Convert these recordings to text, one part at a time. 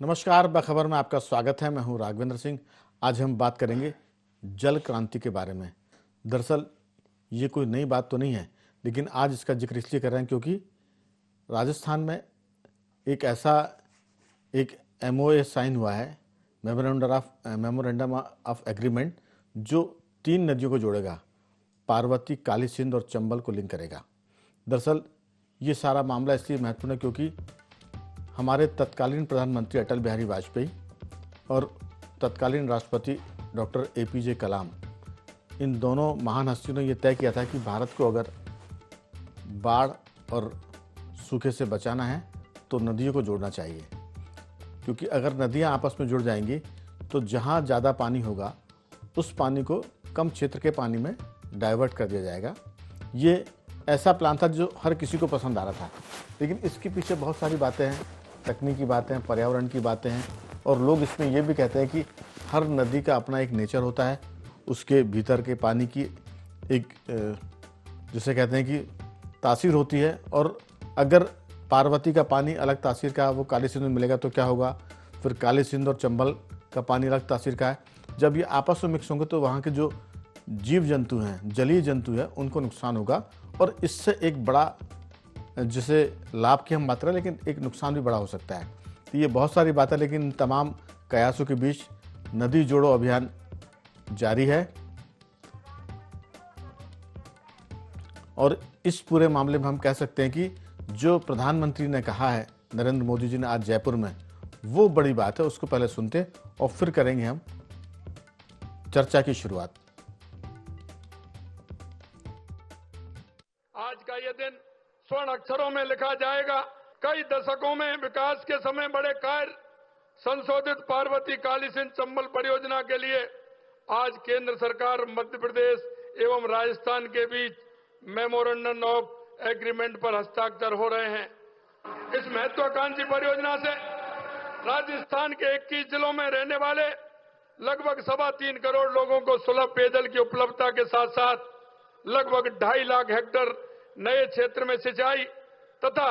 नमस्कार, बखबर में आपका स्वागत है। मैं हूं राघवेंद्र सिंह। आज हम बात करेंगे जल क्रांति के बारे में। दरअसल ये कोई नई बात तो नहीं है, लेकिन आज इसका जिक्र इसलिए कर रहे हैं क्योंकि राजस्थान में एक एमओए साइन हुआ है, मेमोरेंडम ऑफ एग्रीमेंट, जो 3 नदियों को जोड़ेगा, पार्वती, काली सिंध और चंबल को लिंक करेगा। दरअसल ये सारा मामला इसलिए महत्वपूर्ण है क्योंकि हमारे तत्कालीन प्रधानमंत्री अटल बिहारी वाजपेयी और तत्कालीन राष्ट्रपति डॉक्टर एपीजे कलाम, इन दोनों महान हस्तियों ने यह तय किया था कि भारत को अगर बाढ़ और सूखे से बचाना है तो नदियों को जोड़ना चाहिए, क्योंकि अगर नदियां आपस में जुड़ जाएंगी तो जहां ज़्यादा पानी होगा उस पानी को कम क्षेत्र के पानी में डाइवर्ट कर दिया जाएगा। ये ऐसा प्लान था जो हर किसी को पसंद आ रहा था, लेकिन इसके पीछे बहुत सारी बातें हैं, तकनीकी बातें हैं, पर्यावरण की बातें हैं, और लोग इसमें ये भी कहते हैं कि हर नदी का अपना एक नेचर होता है, उसके भीतर के पानी की एक जिसे कहते हैं कि तासीर होती है, और अगर पार्वती का पानी अलग तासीर का वो काली सिंध में मिलेगा तो क्या होगा, फिर काली सिंध और चंबल का पानी अलग तासीर का है। जब ये आपस में मिक्स होंगे तो वहाँ के जो जीव जंतु हैं, जलीय जंतु हैं, उनको नुकसान होगा, और इससे एक बड़ा, जिसे लाभ की हम बात करें, लेकिन एक नुकसान भी बड़ा हो सकता है। तो ये बहुत सारी बातें, लेकिन इन तमाम कयासों के बीच नदी जोड़ो अभियान जारी है, और इस पूरे मामले में हम कह सकते हैं कि जो प्रधानमंत्री ने कहा है, नरेंद्र मोदी जी ने आज जयपुर में, वो बड़ी बात है। उसको पहले सुनते और फिर करेंगे हम चर्चा की शुरुआत। आज का ये दिन स्वर्ण अक्षरों में लिखा जाएगा। कई दशकों में विकास के समय बड़े कार्य संशोधित पार्वती काली सिंध चंबल परियोजना के लिए आज केंद्र सरकार, मध्य प्रदेश एवं राजस्थान के बीच मेमोरेंडम ऑफ एग्रीमेंट पर हस्ताक्षर हो रहे हैं। इस महत्वाकांक्षी परियोजना से राजस्थान के 21 जिलों में रहने वाले लगभग 3.25 करोड़ लोगों को सुलभ पेयजल की उपलब्धता के साथ साथ लगभग 2.5 लाख हेक्टेयर नए क्षेत्र में सिंचाई तथा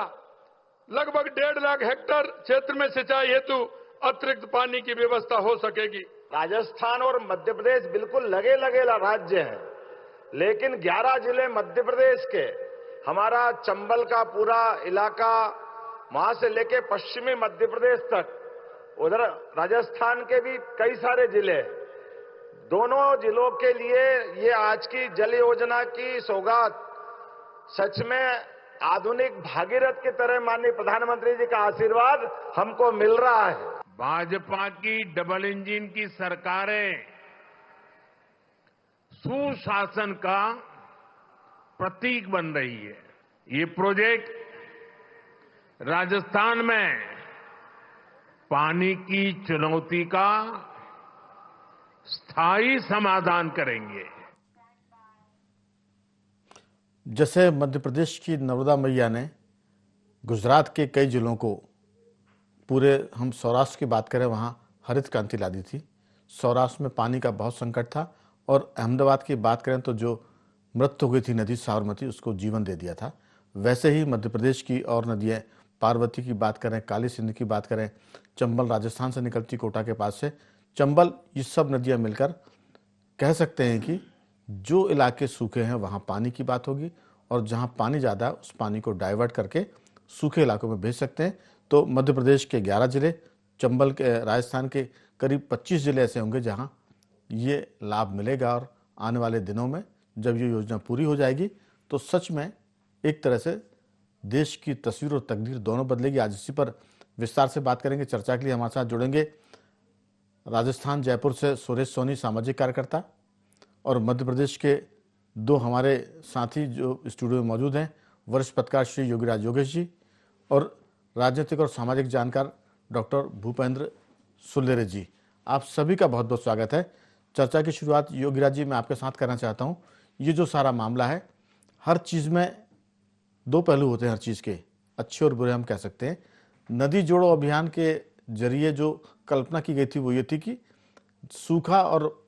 लगभग 1.5 लाख हेक्टेयर क्षेत्र में सिंचाई हेतु अतिरिक्त पानी की व्यवस्था हो सकेगी। राजस्थान और मध्य प्रदेश बिल्कुल लगे लगे राज्य हैं, लेकिन 11 जिले मध्य प्रदेश के, हमारा चंबल का पूरा इलाका, वहां से लेके पश्चिमी मध्य प्रदेश तक, उधर राजस्थान के भी कई सारे जिले, दोनों जिलों के लिए ये आज की जल योजना की सौगात सच में आधुनिक भागीरथ की तरह माननीय प्रधानमंत्री जी का आशीर्वाद हमको मिल रहा है। भाजपा की डबल इंजन की सरकारें सुशासन का प्रतीक बन रही है। ये प्रोजेक्ट राजस्थान में पानी की चुनौती का स्थायी समाधान करेंगे। जैसे मध्य प्रदेश की नर्मदा मैया ने गुजरात के कई जिलों को, पूरे हम सौराष्ट्र की बात करें, वहाँ हरित क्रांति ला दी थी। सौराष्ट्र में पानी का बहुत संकट था, और अहमदाबाद की बात करें तो जो मृत्यु हो गई थी नदी साबरमती, उसको जीवन दे दिया था। वैसे ही मध्य प्रदेश की और नदियाँ, पार्वती की बात करें, काली सिंध की बात करें, चंबल राजस्थान से निकलती कोटा के पास से, चंबल, ये सब नदियाँ मिलकर कह सकते हैं कि जो इलाके सूखे हैं वहाँ पानी की बात होगी, और जहाँ पानी ज़्यादा है उस पानी को डाइवर्ट करके सूखे इलाकों में भेज सकते हैं। तो मध्य प्रदेश के 11 जिले, चंबल के, राजस्थान के करीब 25 जिले ऐसे होंगे जहाँ ये लाभ मिलेगा, और आने वाले दिनों में जब ये योजना पूरी हो जाएगी तो सच में एक तरह से देश की तस्वीर और तकदीर दोनों बदलेगी। आज इसी पर विस्तार से बात करेंगे। चर्चा के लिए हमारे साथ जुड़ेंगे राजस्थान जयपुर से सुरेश सोनी, सामाजिक कार्यकर्ता, और मध्य प्रदेश के 2 हमारे साथी जो स्टूडियो में मौजूद हैं, वरिष्ठ पत्रकार श्री योगीराज योगेश जी, और राजनीतिक और सामाजिक जानकार डॉक्टर भूपेंद्र सुल्लेरे जी। आप सभी का बहुत बहुत स्वागत है। चर्चा की शुरुआत योगीराज जी मैं आपके साथ करना चाहता हूँ। ये जो सारा मामला है, हर चीज़ में 2 पहलू होते हैं, हर चीज़ के अच्छे और बुरे हम कह सकते हैं। नदी जोड़ो अभियान के जरिए जो कल्पना की गई थी वो ये थी कि सूखा और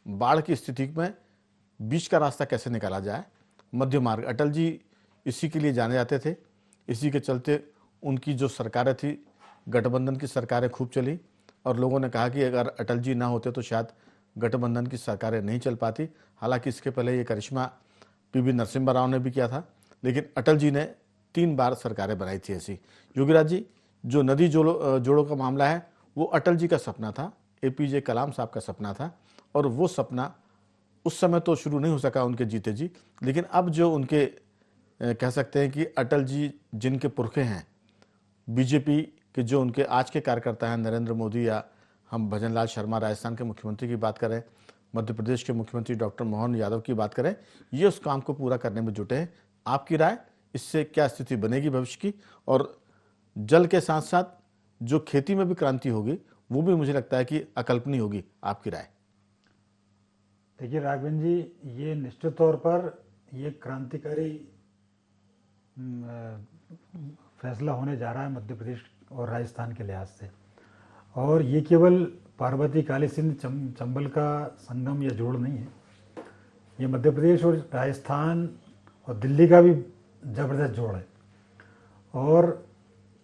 बाढ़ की स्थिति में बीच का रास्ता कैसे निकाला जाए, मध्य मार्ग। अटल जी इसी के लिए जाने जाते थे, इसी के चलते उनकी जो सरकारें थी गठबंधन की सरकारें खूब चली और लोगों ने कहा कि अगर अटल जी ना होते तो शायद गठबंधन की सरकारें नहीं चल पाती। हालांकि इसके पहले ये करिश्मा पीवी नरसिम्हा राव ने भी किया था, लेकिन अटल जी ने 3 बार सरकारें बनाई थी ऐसी। योगीराज जी, जो नदी जोड़ों का मामला है वो अटल जी का सपना था, एपीजे कलाम साहब का सपना था, और वो सपना उस समय तो शुरू नहीं हो सका उनके जीते जी, लेकिन अब जो उनके कह सकते हैं कि अटल जी जिनके पुरखे हैं, बीजेपी के जो उनके आज के कार्यकर्ता हैं, नरेंद्र मोदी या हम भजनलाल शर्मा राजस्थान के मुख्यमंत्री की बात करें, मध्य प्रदेश के मुख्यमंत्री डॉक्टर मोहन यादव की बात करें, ये उस काम को पूरा करने में जुटे हैं। आपकी राय, इससे क्या स्थिति बनेगी भविष्य की? और जल के साथ साथ जो खेती में भी क्रांति होगी वो भी मुझे लगता है कि अकल्पनीय होगी। आपकी राय? देखिए राघवेंद्र जी, ये निश्चित तौर पर ये क्रांतिकारी फैसला होने जा रहा है मध्य प्रदेश और राजस्थान के लिहाज से। और ये केवल पार्वती काली सिंध चंबल का संगम या जोड़ नहीं है, ये मध्य प्रदेश और राजस्थान और दिल्ली का भी ज़बरदस्त जोड़ है। और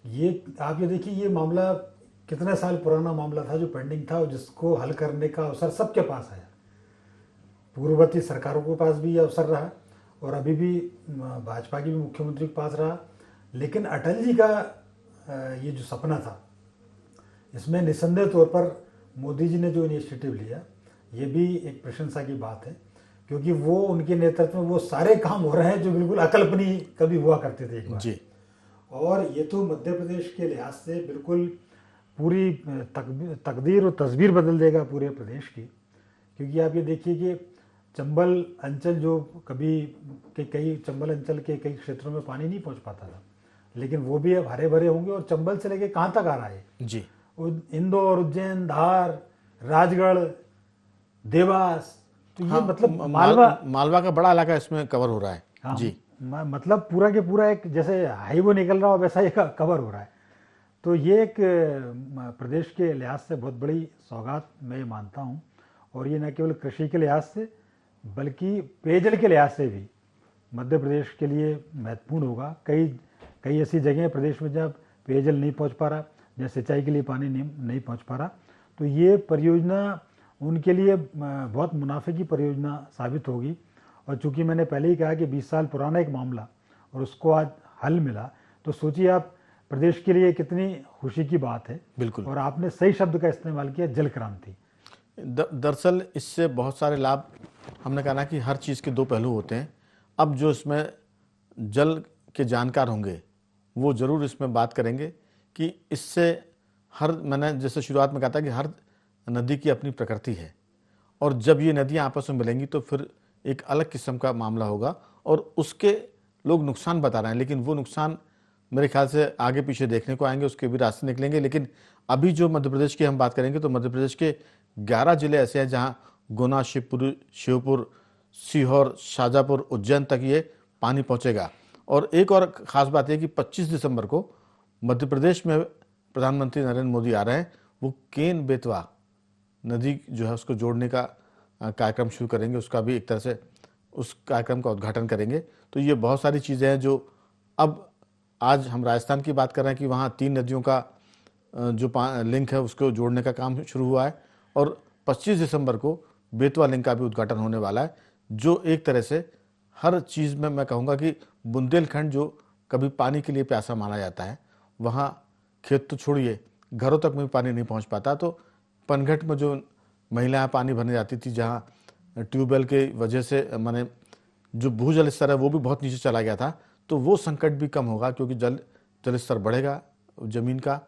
ये आप ये देखिए, ये मामला कितने साल पुराना मामला था जो पेंडिंग था और जिसको हल करने का अवसर सबके पास आया। पूर्ववर्ती सरकारों के पास भी ये अवसर रहा और अभी भी भाजपा की भी मुख्यमंत्री के पास रहा, लेकिन अटल जी का ये जो सपना था, इसमें निस्संदेह तौर पर मोदी जी ने जो इनिशिएटिव लिया, ये भी एक प्रशंसा की बात है, क्योंकि वो उनके नेतृत्व में वो सारे काम हो रहे हैं जो बिल्कुल अकल्पनीय कभी हुआ करते थे एक बार जी। और ये तो मध्य प्रदेश के लिहाज से बिल्कुल पूरी तकदीर और तस्वीर बदल देगा पूरे प्रदेश की। क्योंकि आप ये देखिए कि चंबल अंचल जो चंबल अंचल के कई क्षेत्रों में पानी नहीं पहुंच पाता था, लेकिन वो भी अब हरे भरे होंगे। और चंबल से लेके कहाँ तक आ रहा है जी, इंदौर, उज्जैन, धार, राजगढ़, देवास, तो ये मतलब मालवा का बड़ा इलाका इसमें कवर हो रहा है। हाँ जी, मतलब पूरा के पूरा एक जैसे हाईवे निकल रहा हो वैसा ये कवर हो रहा है। तो ये एक प्रदेश के लिहाज से बहुत बड़ी सौगात मैं ये मानता हूँ। और ये न केवल कृषि के लिहाज से बल्कि पेयजल के लिहाज से भी मध्य प्रदेश के लिए महत्वपूर्ण होगा। कई ऐसी जगह हैं प्रदेश में जब पेयजल नहीं पहुंच पा रहा, जहाँ सिंचाई के लिए पानी नहीं पहुंच पा रहा, तो ये परियोजना उनके लिए बहुत मुनाफे की परियोजना साबित होगी। और चूंकि मैंने पहले ही कहा कि 20 साल पुराना एक मामला और उसको आज हल मिला, तो सोचिए आप प्रदेश के लिए कितनी खुशी की बात है। बिल्कुल, और आपने सही शब्द का इस्तेमाल किया, जल क्रांति। दरअसल इससे बहुत सारे लाभ, हमने कहा ना कि हर चीज़ के 2 पहलू होते हैं। अब जो इसमें जल के जानकार होंगे वो ज़रूर इसमें बात करेंगे कि इससे मैंने जैसे शुरुआत में कहा था कि हर नदी की अपनी प्रकृति है, और जब ये नदियाँ आपस में मिलेंगी तो फिर एक अलग किस्म का मामला होगा। और उसके लोग नुकसान बता रहे हैं, लेकिन वो नुकसान मेरे ख्याल से आगे पीछे देखने को आएंगे, उसके भी रास्ते निकलेंगे। लेकिन अभी जो मध्य प्रदेश की हम बात करेंगे तो मध्य प्रदेश के 11 जिले ऐसे हैं जहां गुना, शिवपुर, सीहोर, शाजापुर, उज्जैन तक ये पानी पहुंचेगा। और एक और ख़ास बात है कि 25 दिसंबर को मध्य प्रदेश में प्रधानमंत्री नरेंद्र मोदी आ रहे हैं। वो केन बेतवा नदी जो है उसको जोड़ने का कार्यक्रम शुरू करेंगे, उसका भी एक तरह से उस कार्यक्रम का उद्घाटन करेंगे। तो ये बहुत सारी चीज़ें हैं जो अब आज हम राजस्थान की बात कर रहे हैं कि वहाँ 3 नदियों का जो लिंक है उसको जोड़ने का काम शुरू हुआ है। और 25 दिसंबर को बेतवा लिंक का भी उद्घाटन होने वाला है, जो एक तरह से हर चीज़ में मैं कहूँगा कि बुंदेलखंड जो कभी पानी के लिए प्यासा माना जाता है, वहाँ खेत तो छोड़िए घरों तक में पानी नहीं पहुँच पाता। तो पनघट में जो महिलाएं पानी भरने जाती थी, जहाँ ट्यूबवेल के वजह से माने जो भूजल स्तर है वो भी बहुत नीचे चला गया था, तो वो संकट भी कम होगा, क्योंकि जल स्तर बढ़ेगा, ज़मीन का,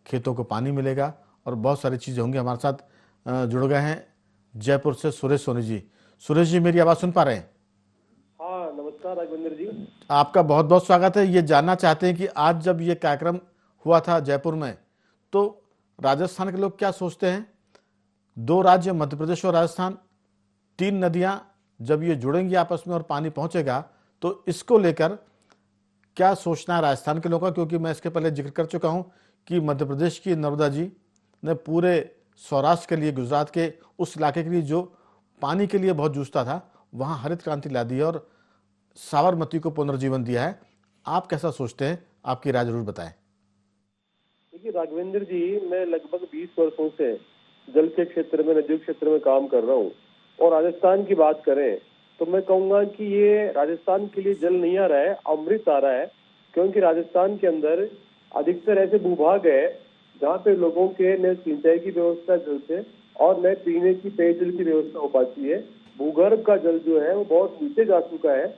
खेतों को पानी मिलेगा और बहुत सारी चीज़ें होंगी। हमारे साथ जुड़ गए हैं जयपुर से सुरेश सोनी जी। सुरेश जी, मेरी आवाज़ सुन पा रहे हैं? हाँ, नमस्कार राघवेंद्र जी। आपका बहुत बहुत स्वागत है। ये जानना चाहते हैं कि आज जब ये कार्यक्रम हुआ था जयपुर में, तो राजस्थान के लोग क्या सोचते हैं? 2 राज्य मध्य प्रदेश और राजस्थान, 3 नदियां जब ये जुड़ेंगी आपस में और पानी पहुंचेगा, तो इसको लेकर क्या सोचना है राजस्थान के लोगों का? क्योंकि मैं इसके पहले जिक्र कर चुका हूं कि मध्य प्रदेश की नर्मदा जी ने पूरे सौराष्ट्र के लिए, गुजरात के उस इलाके के लिए जो पानी के लिए बहुत जूझता था, वहां हरित क्रांति ला दी है और साबरमती को पुनर्जीवन दिया है। आप कैसा सोचते हैं? आपकी राय जरूर बताएं। देखिए राघवेंद्र जी, मैं लगभग 20 वर्षों से जल के क्षेत्र में, नदी क्षेत्र में काम कर रहा हूँ। और राजस्थान की बात करें तो मैं कहूँगा कि ये राजस्थान के लिए जल नहीं आ रहा है, अमृत आ रहा है। क्योंकि राजस्थान के अंदर अधिकतर ऐसे भूभाग है जहाँ पे लोगों के न सिंचाई की व्यवस्था जल से और न पीने की पेयजल की व्यवस्था हो पाती है। भूगर्भ का जल जो है वो बहुत नीचे जा चुका है।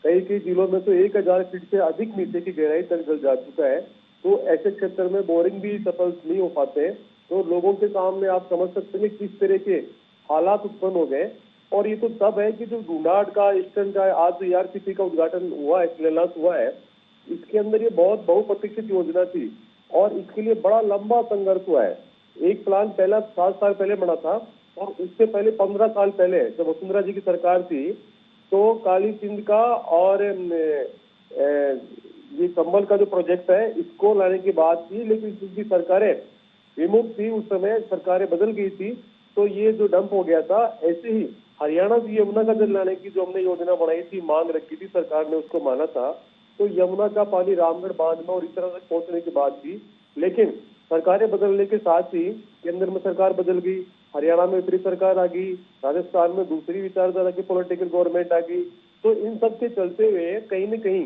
कई कई जिलों में तो 1000 फीट से अधिक नीचे की गहराई तक जल जा चुका है। तो ऐसे क्षेत्र में बोरिंग भी सफल नहीं हो पाते। तो लोगों के सामने आप समझ सकते हैं किस तरह के हालात उत्पन्न हो गए। और ये तो तब है कि जो ढूंढाड़ का, ईस्टर्न का, आज जो ERCP का उद्घाटन हुआ है, शिलान्यास हुआ है, इसके अंदर ये बहुत बहुप्रतीक्षित योजना थी और इसके लिए बड़ा लंबा संघर्ष हुआ है। एक प्लान पहला 7 साल पहले बना था और उससे पहले 15 साल पहले जब वसुंधरा जी की सरकार थी तो काली सिंध का और ये चंबल का जो प्रोजेक्ट है इसको लाने की बात थी। लेकिन क्योंकि सरकारें विमुख थी, उस समय सरकारें बदल गई थी, तो ये जो डंप हो गया था। ऐसे ही हरियाणा से यमुना का जल लाने की जो हमने योजना बनाई थी, मांग रखी थी, सरकार ने उसको माना था। तो यमुना का पानी रामगढ़ बांध में और इस तरह तक पहुंचने की बात थी। लेकिन सरकारें बदलने के साथ ही केंद्र में सरकार बदल गई, हरियाणा में दूसरी सरकार आ गई, राजस्थान में दूसरी विचारधारा की पॉलिटिकल गवर्नमेंट आ गई। तो इन सब के चलते हुए कहीं न कहीं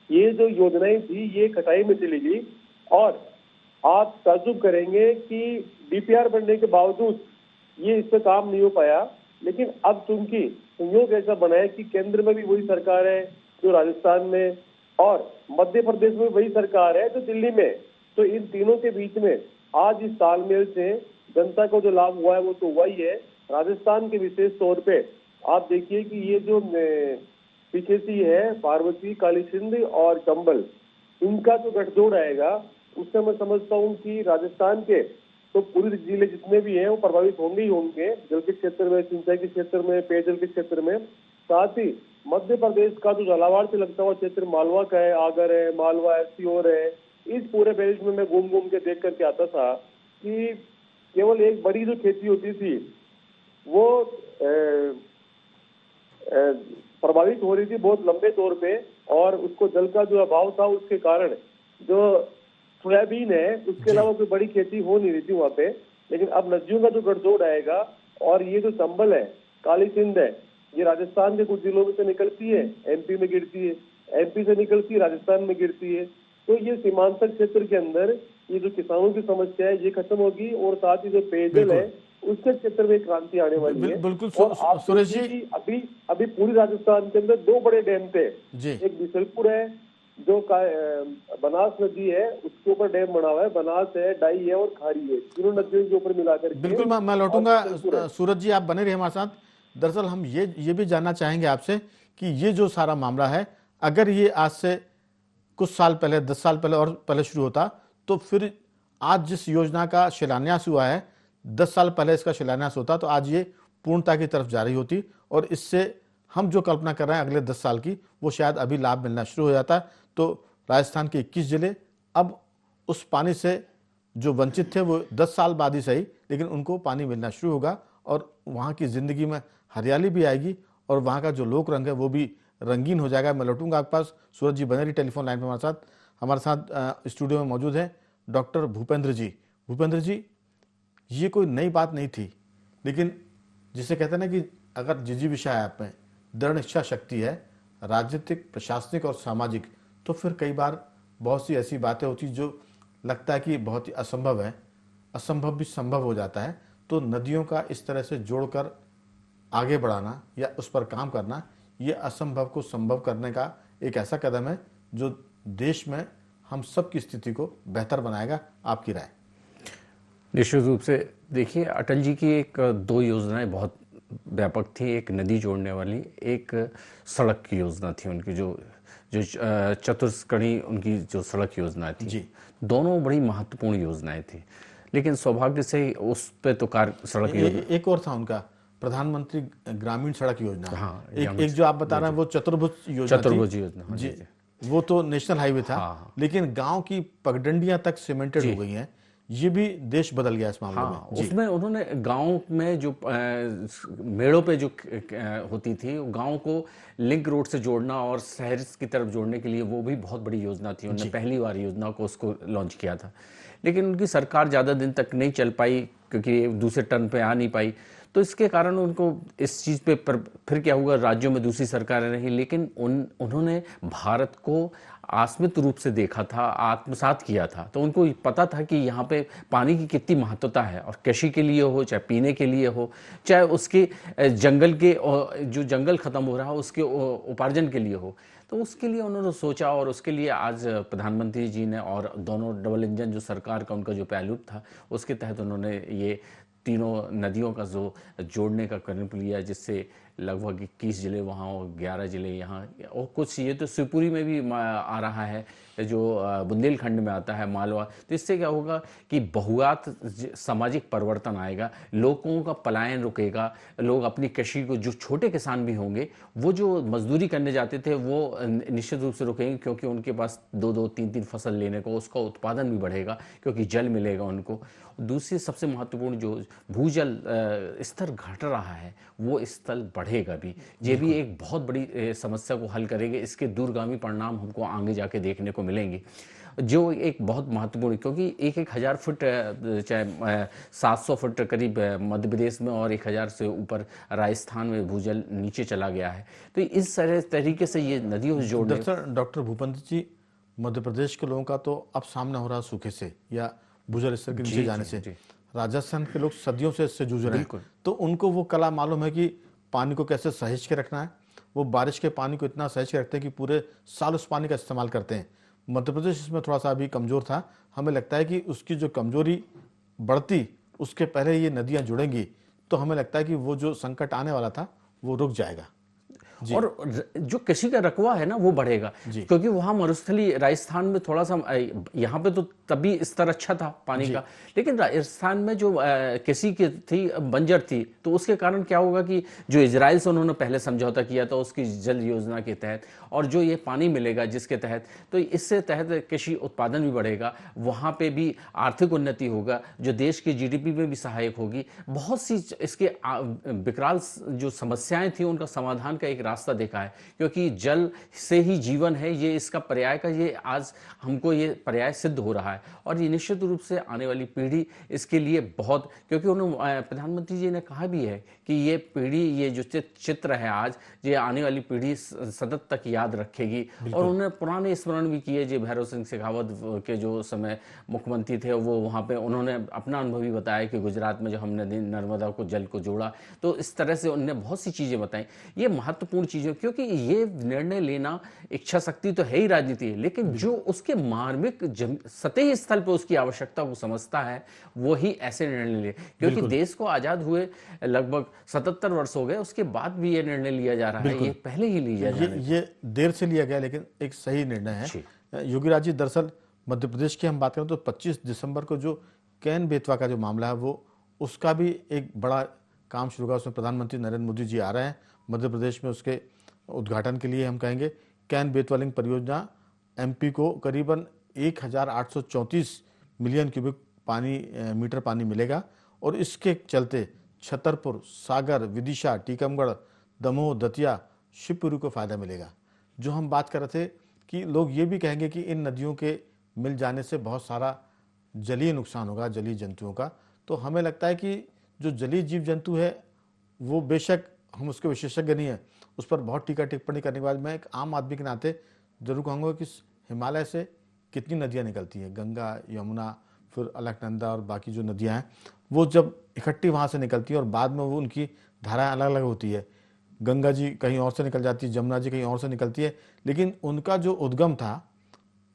ये जो योजनाएं थी ये खटाई में चली गई। और आप ताज्जुब करेंगे कि DPR बनने के बावजूद ये इस पे काम नहीं हो पाया। लेकिन अब चूंकि संयोग ऐसा बना है कि केंद्र में भी वही सरकार है जो राजस्थान में, और मध्य प्रदेश में वही सरकार है जो दिल्ली में, तो इन तीनों के बीच में आज इस तालमेल से जनता को जो लाभ हुआ है वो तो वही है। राजस्थान के विशेष तौर पे आप देखिए कि ये जो PKC है, पार्वती, काली सिंध और चंबल, इनका जो गठजोड़ आएगा उससे मैं समझता हूँ कि राजस्थान के तो पूरे जिले जितने भी हैं वो प्रभावित होंगे ही होंगे, जल के क्षेत्र में, सिंचाई के क्षेत्र में, पेयजल के क्षेत्र में। साथ ही मध्य प्रदेश का जो झालावाड़ से लगता हुआ क्षेत्र मालवा का है, आगर है, मालवा है, सीहोर है, इस पूरे बेल्ट में मैं घूम घूम के देख करके आता था कि केवल एक बड़ी जो खेती होती थी वो प्रभावित हो रही थी बहुत लंबे तौर पे, और उसको जल का जो अभाव था उसके कारण जो सोयाबीन है उसके अलावा कोई बड़ी खेती हो नहीं रही थी वहाँ पे। लेकिन अब नदियों का जो गठजोड़ आएगा और ये जो चंबल है, काली सिंध है, ये राजस्थान के कुछ जिलों में से निकलती है, MP में गिरती है, MP से निकलती है, राजस्थान में गिरती है। तो ये सीमांतक क्षेत्र के अंदर ये जो किसानों की समस्या है ये खत्म होगी, और साथ ही जो पेयजल है उसके क्षेत्र में क्रांति आने वाली है। बिल्कुल और आप सुरेश देखिए जी, कि अभी पूरी राजस्थान के अंदर 2 बड़े डैम थे। जी एक बिसलपुर है जो बनास नदी है उसके ऊपर डैम बना हुआ है, बनास है, डाई है और खारी है, तीनों नदियों के ऊपर मिलाकर के। बिल्कुल मैं लौटूंगा। सूरज जी आप बने रहिए हमारे साथ। दरअसल हम ये भी जानना चाहेंगे आपसे कि ये जो सारा मामला है, अगर ये आज से कुछ साल पहले, 10 साल पहले और पहले शुरू होता, तो फिर आज जिस योजना का शिलान्यास हुआ है, 10 साल पहले इसका शिलान्यास होता तो आज ये पूर्णता की तरफ जा रही होती, और इससे हम जो कल्पना कर रहे हैं अगले 10 साल की, वो शायद अभी लाभ मिलना शुरू हो जाता। तो राजस्थान के 21 जिले अब उस पानी से जो वंचित थे वो 10 साल बाद ही सही, लेकिन उनको पानी मिलना शुरू होगा, और वहाँ की ज़िंदगी में हरियाली भी आएगी, और वहाँ का जो लोक रंग है वो भी रंगीन हो जाएगा। मैं लौटूंगा आपके पास। सूरज जी बने रही टेलीफोन लाइन पर हमारे साथ स्टूडियो में मौजूद हैं डॉक्टर भूपेंद्र जी। भूपेंद्र जी, ये कोई नई बात नहीं थी, लेकिन जिसे कहते हैं ना कि अगर जिजीविषा है आप में, दृढ़ इच्छा शक्ति है, राजनीतिक, प्रशासनिक और सामाजिक, तो फिर कई बार बहुत सी ऐसी बातें होती जो लगता है कि बहुत ही असंभव है, असंभव भी संभव हो जाता है। तो नदियों का इस तरह से जोड़कर आगे बढ़ाना या उस पर काम करना, ये असंभव को संभव करने का एक ऐसा कदम है जो देश में हम सब की स्थिति को बेहतर बनाएगा। आपकी राय? निश्चित रूप से देखिए, अटल जी की 2 योजनाएं बहुत व्यापक थी। एक नदी जोड़ने वाली, एक सड़क की योजना थी उनकी, जो चतुष्कणी उनकी जो सड़क योजना थी जी। दोनों बड़ी महत्वपूर्ण योजनाएं थी। लेकिन सौभाग्य से उस पे तो सड़क योजना, एक और था उनका प्रधानमंत्री ग्रामीण सड़क योजना। हाँ, एक जो आप बता रहे हैं वो चतुर्भुज योजना जी, वो तो नेशनल हाईवे था। हाँ। लेकिन गांव की पगडंडियां तक सीमेंटेड हो गई हैं। ये भी देश बदल गया इस मामले हाँ, में। उसमें उन्होंने गांव में जो मेड़ों पे जो होती थी, गांव को लिंक रोड से जोड़ना और शहर की तरफ जोड़ने के लिए वो भी बहुत बड़ी योजना थी। उन्होंने पहली बार योजना को उसको लॉन्च किया था। लेकिन उनकी सरकार ज़्यादा दिन तक नहीं चल पाई क्योंकि दूसरे टर्न पे आ नहीं पाई। तो इसके कारण उनको इस चीज़ पे फिर क्या हुआ, राज्यों में दूसरी सरकारें रही, लेकिन उन्होंने भारत को आस्मित रूप से देखा था, आत्मसात किया था। तो उनको पता था कि यहाँ पे पानी की कितनी महत्वता है, और कृषि के लिए हो, चाहे पीने के लिए हो, चाहे उसके जंगल के जो जंगल खत्म हो रहा हो उसके उपार्जन के लिए हो। तो उसके लिए उन्होंने सोचा, और उसके लिए आज प्रधानमंत्री जी ने और दोनों डबल इंजन जो सरकार का उनका जो पहलू था उसके तहत उन्होंने ये तीनों नदियों का जो जोड़ने का कदम लिया, जिससे लगभग 21 जिले वहाँ और 11 जिले यहाँ, और कुछ ये तो शिवपुरी में भी आ रहा है जो बुंदेलखंड में आता है, मालवा। तो इससे क्या होगा कि बहुआत सामाजिक परिवर्तन आएगा, लोगों का पलायन रुकेगा, लोग अपनी कृषि को, जो छोटे किसान भी होंगे वो जो मजदूरी करने जाते थे वो निश्चित रूप से रुकेंगे, क्योंकि उनके पास 2-2, 3-3 फसल लेने को, उसका उत्पादन भी बढ़ेगा क्योंकि जल मिलेगा उनको। दूसरी सबसे महत्वपूर्ण जो भूजल स्तर घट रहा है वो स्तर बढ़ेगा भी, ये भी एक बहुत बड़ी समस्या को हल करेंगे। इसके दूरगामी परिणाम हमको आगे जाके देखने को मिलेंगे, जो एक बहुत महत्वपूर्ण, क्योंकि 1,000 फुट, चाहे 700 फुट करीब मध्य प्रदेश में और 1,000 से ऊपर राजस्थान में भूजल नीचे चला गया है। तो इस तरीके से ये नदियों से जोड़ने। दरअसल डॉक्टर भूपति जी, मध्य प्रदेश के लोगों का तो अब सामना हो रहा सूखे से या भूजल स्तर के नीचे जाने से। राजस्थान के लोग सदियों से इससे जूझ रहे हैं, तो उनको वो कला मालूम है कि पानी को कैसे सहेज के रखना है। वो बारिश के पानी को इतना सहेज के रखते हैं कि पूरे साल उस पानी का इस्तेमाल करते हैं। मध्य प्रदेश इसमें थोड़ा सा अभी कमज़ोर था। हमें लगता है कि उसकी जो कमजोरी बढ़ती, उसके पहले ये नदियाँ जुड़ेंगी तो हमें लगता है कि वो जो संकट आने वाला था वो रुक जाएगा। और जो कृषि का रकबा है ना वो बढ़ेगा, क्योंकि वहाँ मरुस्थली, राजस्थान में थोड़ा सा, यहाँ पे तो तभी स्तर अच्छा था पानी का, लेकिन राजस्थान में जो कृषि की थी बंजर थी, तो उसके कारण क्या होगा कि जो इजराइल से उन्होंने पहले समझौता किया था उसकी जल योजना के तहत, और जो ये पानी मिलेगा जिसके तहत, तो इससे तहत कृषि उत्पादन भी बढ़ेगा, वहाँ पे भी आर्थिक उन्नति होगा जो देश की जीडीपी में भी सहायक होगी। बहुत सी इसके विकराल जो समस्याएं थी उनका समाधान का एक रास्ता देखा है, क्योंकि जल से ही जीवन है, ये इसका पर्याय का, ये आज हमको ये पर्याय सिद्ध हो रहा है। और ये निश्चित रूप से आने वाली पीढ़ी इसके लिए बहुत, क्योंकि उन्होंने, प्रधानमंत्री जी ने कहा भी है कि ये पीढ़ी, ये जो चित्र है आज, ये आने वाली पीढ़ी सतत तक याद रखेगी। और उन्होंने पुराने स्मरण भी किए, जो भैरव सिंह शेखावत के जो समय मुख्यमंत्री थे वो वहाँ पे उन्होंने अपना अनुभव भी बताया कि गुजरात में जो हमने नर्मदा को जल को जोड़ा, तो इस तरह से उन्होंने बहुत सी चीज़ें बताई। ये महत्वपूर्ण चीज़ें, क्योंकि ये निर्णय लेना, इच्छा शक्ति तो है ही राजनीति, लेकिन जो उसके मार्मिक सतही स्तर पर उसकी आवश्यकता को समझता है वो ही ऐसे निर्णय ले, क्योंकि देश को आज़ाद हुए लगभग 77 वर्ष हो गए, उसके बाद भी ये निर्णय लिया जा रहा है, ये पहले ही लिया जा रहा है। ये देर से लिया गया लेकिन एक सही निर्णय है। योगीराज जी, दरअसल मध्य प्रदेश की हम बात करें तो 25 दिसंबर को जो कैन बेतवा का जो मामला है वो, उसका भी एक बड़ा काम शुरू हुआ। उसमें प्रधानमंत्री नरेंद्र मोदी जी आ रहे हैं मध्य प्रदेश में, उसके उद्घाटन के लिए। हम कहेंगे कैन बेतवा लिंक परियोजना एमपी को करीबन 1834 मिलियन क्यूबिक मीटर पानी मिलेगा, और इसके चलते छतरपुर, सागर, विदिशा, टीकमगढ़, दमोह, दतिया, शिवपुरी को फायदा मिलेगा। जो हम बात कर रहे थे कि लोग ये भी कहेंगे कि इन नदियों के मिल जाने से बहुत सारा जलीय नुकसान होगा जलीय जंतुओं का, तो हमें लगता है कि जो जलीय जीव जंतु है वो, बेशक हम उसके विशेषज्ञ नहीं हैं, उस पर बहुत टीका टिप्पणी करने के बाद मैं एक आम आदमी के नाते जरूर कहूँगा कि हिमालय से कितनी नदियाँ निकलती हैं, गंगा, यमुना, फिर अलकनंदा और बाकी जो नदियाँ हैं, वो जब इकट्ठी वहाँ से निकलती हैं और बाद में वो उनकी धाराएं अलग अलग होती है। गंगा जी कहीं और से निकल जाती है, जमुना जी कहीं और से निकलती है, लेकिन उनका जो उद्गम था,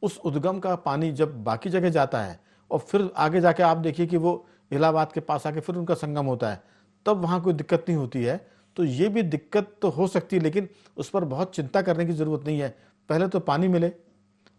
उस उद्गम का पानी जब बाकी जगह जाता है और फिर आगे जाके आप देखिए कि वो इलाहाबाद के पास आके फिर उनका संगम होता है, तब वहाँ कोई दिक्कत नहीं होती है। तो ये भी दिक्कत तो हो सकती है, लेकिन उस पर बहुत चिंता करने की ज़रूरत नहीं है। पहले तो पानी मिले,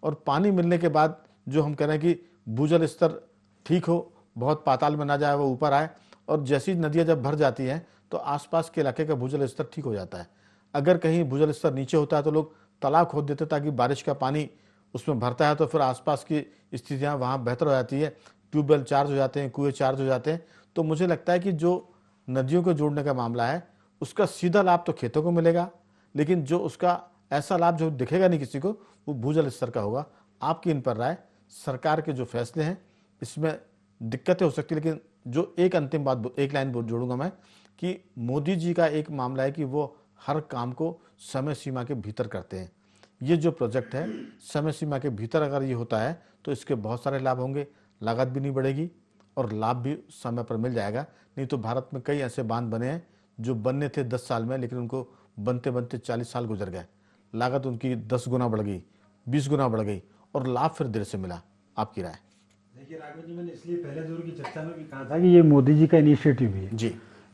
और पानी मिलने के बाद जो हम कह रहे हैं कि भूजल स्तर ठीक हो, बहुत पाताल में ना जाए, वो ऊपर आए, और जैसी नदियाँ जब भर जाती हैं तो आसपास के इलाके का भूजल स्तर ठीक हो जाता है। अगर कहीं भूजल स्तर नीचे होता है तो लोग तालाब खोद देते ताकि बारिश का पानी उसमें भरता है, तो फिर आसपास की स्थितियाँ वहाँ बेहतर हो जाती है, ट्यूबवेल चार्ज हो जाते हैं, कुएँ चार्ज हो जाते हैं। तो मुझे लगता है कि जो नदियों को जोड़ने का मामला है उसका सीधा लाभ तो खेतों को मिलेगा, लेकिन जो उसका ऐसा लाभ जो दिखेगा नहीं किसी को, वो भूजल स्तर का होगा। आपकी इन पर राय, सरकार के जो फैसले हैं इसमें दिक्कतें हो सकती है, लेकिन जो एक अंतिम बात, एक लाइन जोड़ूंगा मैं कि मोदी जी का एक मामला है कि वो हर काम को समय सीमा के भीतर करते हैं। ये जो प्रोजेक्ट है समय सीमा के भीतर अगर ये होता है तो इसके बहुत सारे लाभ होंगे, लागत भी नहीं बढ़ेगी और लाभ भी समय पर मिल जाएगा। नहीं तो भारत में कई ऐसे बांध बने हैं जो बनने थे 10 साल में, लेकिन उनको बनते बनते 40 साल गुजर गए, लागत उनकी 10 गुना बढ़ गई, 20 गुना बढ़ गई और लाभ फिर देर से मिला। आपकी राय? देखिए राघव जी, मैंने इसलिए पहले दौर की चर्चा में भी कहा था कि ये मोदी जी का इनिशिएटिव भी है जी,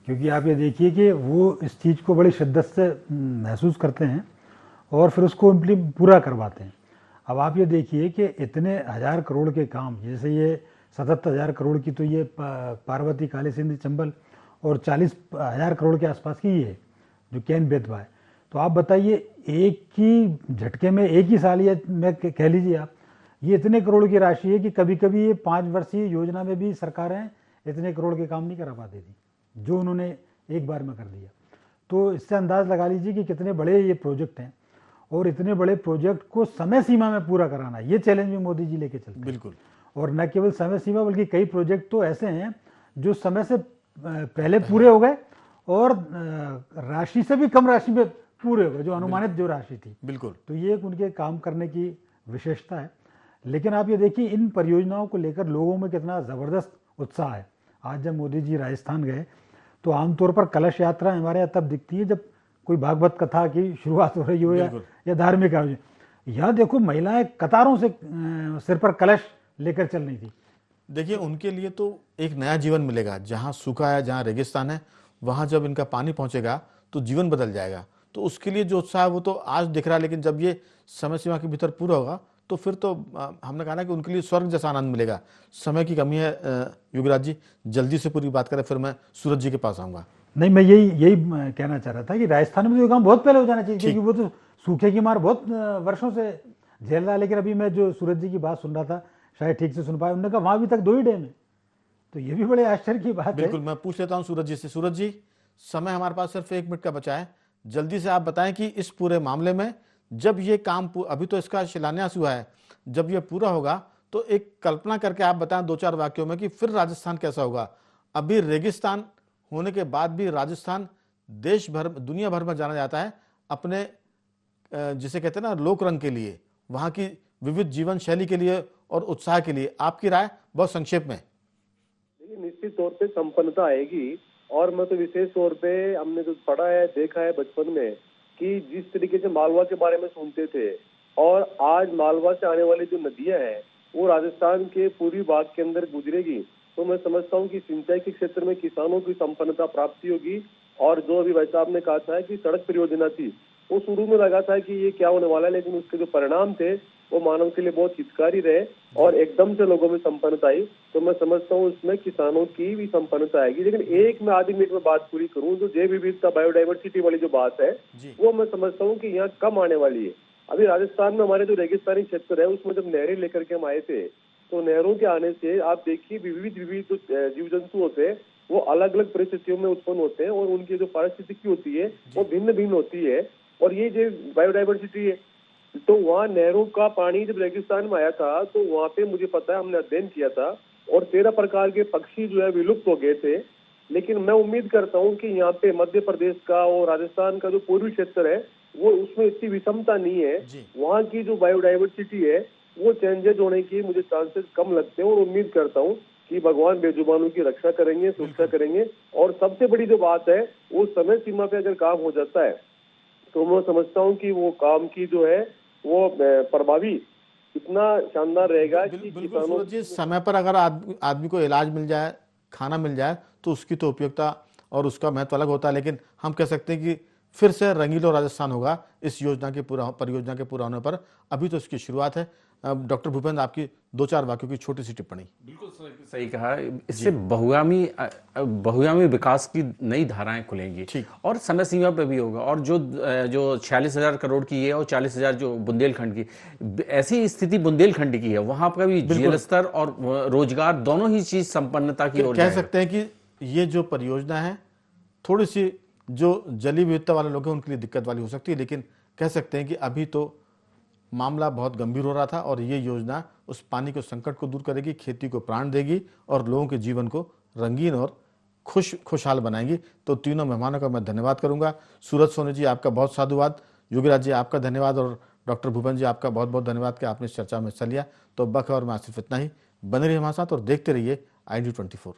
क्योंकि आप ये देखिए कि वो इस चीज़ को बड़ी शिद्दत से महसूस करते हैं और फिर उसको पूरा करवाते हैं। अब आप ये देखिए कि इतने 1000 करोड़ के काम, जैसे ये 77,000 करोड़ की तो ये पार्वती काली सिंध चंबल और 40,000 करोड़ के आसपास की ये जो केन बेतवा है, तो आप बताइए एक ही झटके में, एक ही साल या मैं कह लीजिए आप, ये इतने करोड़ की राशि है कि कभी कभी ये 5 वर्षीय योजना में भी सरकारें इतने करोड़ के काम नहीं करा पाती थी जो उन्होंने एक बार में कर दिया। तो इससे अंदाज लगा लीजिए कि कितने बड़े ये प्रोजेक्ट हैं और इतने बड़े प्रोजेक्ट को समय सीमा में पूरा कराना, ये चैलेंज भी मोदी जी लेके चलते हैं। बिल्कुल। और न केवल समय सीमा बल्कि कई प्रोजेक्ट तो ऐसे हैं जो समय से पहले पूरे हो गए और राशि से भी कम राशि में पूरे हो गए, जो अनुमानित जो राशि थी। बिल्कुल। तो ये एक उनके काम करने की विशेषता है। लेकिन आप ये देखिए इन परियोजनाओं को लेकर लोगों में कितना ज़बरदस्त उत्साह है। आज जब मोदी जी राजस्थान गए तो आमतौर पर कलश यात्रा हमारे यहाँ तब दिखती है जब कोई भागवत कथा की शुरुआत हो रही हो या धार्मिक आयोजन। यहाँ देखो महिलाएं कतारों से सिर पर कलश लेकर चल रही थी। देखिए उनके लिए तो एक नया जीवन मिलेगा। जहाँ सूखा है, जहाँ रेगिस्तान है, वहाँ जब इनका पानी पहुँचेगा तो जीवन बदल जाएगा। तो उसके लिए जो उत्साह है वो तो आज दिख रहा है, लेकिन जब ये समय सीमा के भीतर पूरा होगा तो फिर तो हमने कहा ना कि उनके लिए स्वर्ग जैसा आनंद मिलेगा। समय की कमी है युगराज जी, जल्दी से पूरी बात करें, फिर मैं सूरज जी के पास आऊँगा। नहीं, मैं यही कहना चाह रहा था कि राजस्थान में तो ये काम बहुत पहले हो जाना चाहिए, क्योंकि वो तो सूखे की मार बहुत वर्षों से झेल रहा है। लेकिन अभी मैं जो सूरज जी की बात सुन रहा था, शायद ठीक से सुन पाया, उन्होंने कहा वहाँ अभी तक 2 ही डैम है। तो ये भी बड़े आश्चर्य की बात है। बिल्कुल, मैं पूछ लेता हूँ सूरज जी से। सूरज जी, समय हमारे पास सिर्फ 1 मिनट का बचा है, जल्दी से आप बताएं कि इस पूरे मामले में जब ये काम, अभी तो इसका शिलान्यास हुआ है, जब ये पूरा होगा तो एक कल्पना करके आप बताएं 2-4 वाक्यों में कि फिर राजस्थान कैसा होगा। अभी रेगिस्तान होने के बाद भी राजस्थान देश भर, दुनिया भर में जाना जाता है अपने जिसे कहते हैं ना लोक रंग के लिए, वहाँ की विविध जीवन शैली के लिए और उत्साह के लिए। आपकी राय बहुत संक्षेप में। देखिए निश्चित तौर पे संपन्नता आएगी। और मैं तो विशेष तौर पे हमने जो पढ़ा है, देखा है बचपन में कि जिस तरीके से मालवा के बारे में सुनते थे और आज मालवा से आने वाली जो नदियां हैं वो राजस्थान के पूर्वी भाग के अंदर गुजरेगी, तो मैं समझता हूँ कि सिंचाई के क्षेत्र में किसानों की संपन्नता प्राप्ति होगी। और जो अभी भाई साहब ने कहा था कि सड़क परियोजना थी, वो शुरू में लगा था कि ये क्या होने वाला है, लेकिन उसके जो परिणाम थे वो मानव के लिए बहुत हितकारी रहे और एकदम से लोगों में संपन्नता आई। तो मैं समझता हूँ उसमें किसानों की भी संपन्नता आएगी। लेकिन एक मैं आधी मिनट में बात पूरी करूँ, जो जैव विविधता बायोडाइवर्सिटी वाली जो बात है वो मैं समझता हूँ कि यहाँ कम आने वाली है। अभी राजस्थान में हमारे जो रेगिस्तानी क्षेत्र है उसमें जब नहरें लेकर के हम आए थे, तो नहरों के आने से आप देखिए विविध जो जीव जंतु होते हैं वो अलग अलग परिस्थितियों में उत्पन्न होते हैं और उनकी जो पारिस्थितिकी होती है वो भिन्न भिन्न होती है। और ये जो बायोडाइवर्सिटी है, तो वहाँ नहरों का पानी जब रेगिस्तान में आया था तो वहाँ पे मुझे पता है, हमने अध्ययन किया था और 13 प्रकार के पक्षी जो है विलुप्त हो गए थे। लेकिन मैं उम्मीद करता हूँ कि यहाँ पे मध्य प्रदेश का और राजस्थान का जो पूर्वी क्षेत्र है वो उसमें इतनी विषमता नहीं है। वहाँ की जो बायोडाइवर्सिटी है वो चेंजेज होने की मुझे चांसेस कम लगते हैं और उम्मीद करता हूँ कि भगवान बेजुबानों की रक्षा करेंगे, सुरक्षा करेंगे। और सबसे बड़ी जो बात है वो समय सीमा पे अगर काम हो जाता है तो मैं समझता हूँ कि वो काम की जो है वो प्रभावी इतना शानदार रहेगा कि किसानों जी समय पर अगर आदमी को इलाज मिल जाए, खाना मिल जाए, तो उसकी तो उपयोगिता और उसका महत्व अलग होता है। लेकिन हम कह सकते हैं कि फिर से रंगीलो राजस्थान होगा इस योजना के परियोजना के पूरा होने पर। अभी तो इसकी शुरुआत है। डॉक्टर भूपेंद्र, आपकी 2-4 वाक्यों की छोटी सी टिप्पणी। बिल्कुल सही कहा। इससे बहुआयामी विकास की नई धाराएं खुलेंगी और समय सीमा पे भी होगा। और जो 46,000 करोड़ की है और 40,000 जो बुंदेलखंड की, ऐसी स्थिति बुंदेलखंड की है, वहां पर भी जीवन स्तर और रोजगार दोनों ही चीज संपन्नता की ओर कह सकते हैं कि ये जो परियोजना है थोड़ी सी जो जलीय विविधता वाले लोग हैं उनके लिए दिक्कत वाली हो सकती है, लेकिन कह सकते हैं कि अभी तो मामला बहुत गंभीर हो रहा था और ये योजना उस पानी के संकट को दूर करेगी, खेती को प्राण देगी और लोगों के जीवन को रंगीन और खुशहाल बनाएंगी। तो तीनों मेहमानों का मैं धन्यवाद करूंगा। सूरज सोनी जी आपका बहुत साधुवाद, योगीराज जी आपका धन्यवाद और डॉक्टर भूपेन जी आपका बहुत बहुत धन्यवाद कि आपने इस चर्चा में हिस्सा लिया। तो बखबर में सिर्फ इतना ही। बने रहिए हमारे साथ और देखते रहिए ID24।